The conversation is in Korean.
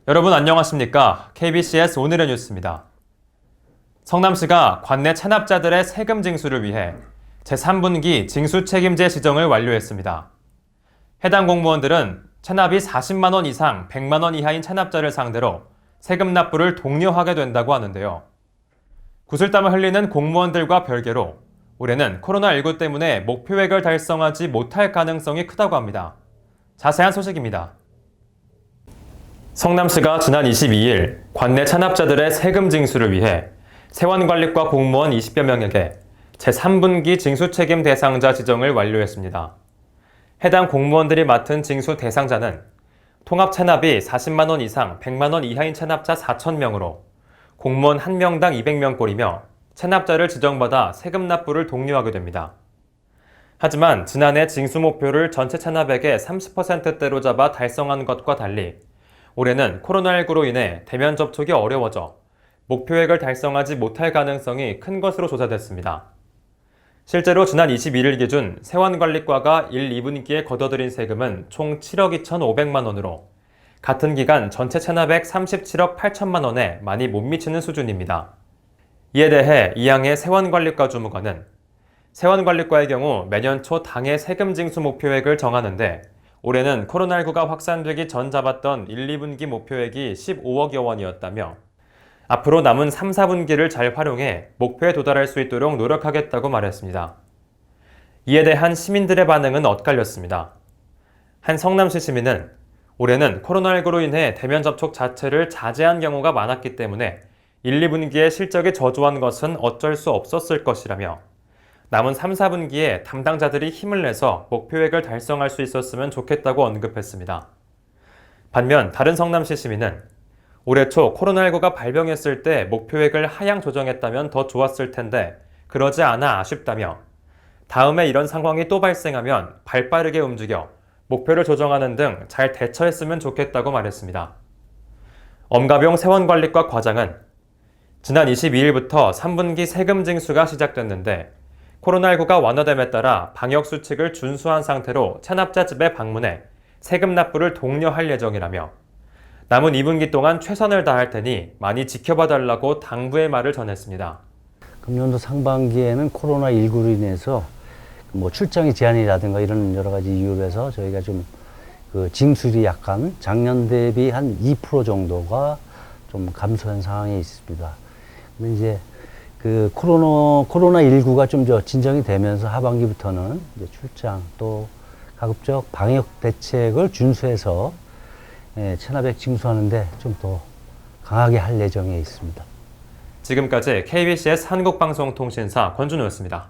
여러분 안녕하십니까? KBCS 오늘의 뉴스입니다. 성남시가 관내 체납자들의 세금 징수를 위해 제3분기 징수책임제 지정을 완료했습니다. 해당 공무원들은 체납이 40만 원 이상 100만 원 이하인 체납자를 상대로 세금 납부를 독려하게 된다고 하는데요. 구슬땀을 흘리는 공무원들과 별개로 올해는 코로나19 때문에 목표액을 달성하지 못할 가능성이 크다고 합니다. 자세한 소식입니다. 성남시가 지난 22일 관내 체납자들의 세금 징수를 위해 세원관리과 공무원 20여 명에게 제3분기 징수책임 대상자 지정을 완료했습니다. 해당 공무원들이 맡은 징수 대상자는 통합 체납이 40만 원 이상 100만 원 이하인 체납자 4,000명으로 공무원 1명당 200명꼴이며 체납자를 지정받아 세금 납부를 독려하게 됩니다. 하지만 지난해 징수 목표를 전체 체납액의 30%대로 잡아 달성한 것과 달리 올해는 코로나19로 인해 대면 접촉이 어려워져 목표액을 달성하지 못할 가능성이 큰 것으로 조사됐습니다. 실제로 지난 21일 기준 세원관리과가 1, 2분기에 거둬들인 세금은 총 7억 2,500만 원으로 같은 기간 전체 체납액 37억 8천만 원에 많이 못 미치는 수준입니다. 이에 대해 이양의 세원관리과 주무관은 세원관리과의 경우 매년 초 당해 세금 징수 목표액을 정하는데 올해는 코로나19가 확산되기 전 잡았던 1, 2분기 목표액이 15억여 원이었다며 앞으로 남은 3, 4분기를 잘 활용해 목표에 도달할 수 있도록 노력하겠다고 말했습니다. 이에 대한 시민들의 반응은 엇갈렸습니다. 한 성남시 시민은 올해는 코로나19로 인해 대면 접촉 자체를 자제한 경우가 많았기 때문에 1, 2분기에 실적이 저조한 것은 어쩔 수 없었을 것이라며 남은 3, 4분기에 담당자들이 힘을 내서 목표액을 달성할 수 있었으면 좋겠다고 언급했습니다. 반면 다른 성남시 시민은 올해 초 코로나19가 발병했을 때 목표액을 하향 조정했다면 더 좋았을 텐데 그러지 않아 아쉽다며 다음에 이런 상황이 또 발생하면 발빠르게 움직여 목표를 조정하는 등 잘 대처했으면 좋겠다고 말했습니다. 엄가병 세원관리과 과장은 지난 22일부터 3분기 세금 징수가 시작됐는데 코로나19가 완화됨에 따라 방역수칙을 준수한 상태로 체납자 집에 방문해 세금 납부를 독려할 예정이라며 남은 2분기 동안 최선을 다할 테니 많이 지켜봐 달라고 당부의 말을 전했습니다. 금년도 상반기에는 코로나19로 인해서 출장의 제한이라든가 이런 여러 가지 이유로 해서 저희가 좀 징수율이 약간 작년 대비 한 2% 정도가 좀 감소한 상황에 있습니다. 근데 이제 코로나19가 좀 진정이 되면서 하반기부터는 이제 출장 또 가급적 방역 대책을 준수해서 체납액 징수하는데 좀 더 강하게 할 예정에 있습니다. 지금까지 KBCS 한국방송통신사 권준호였습니다.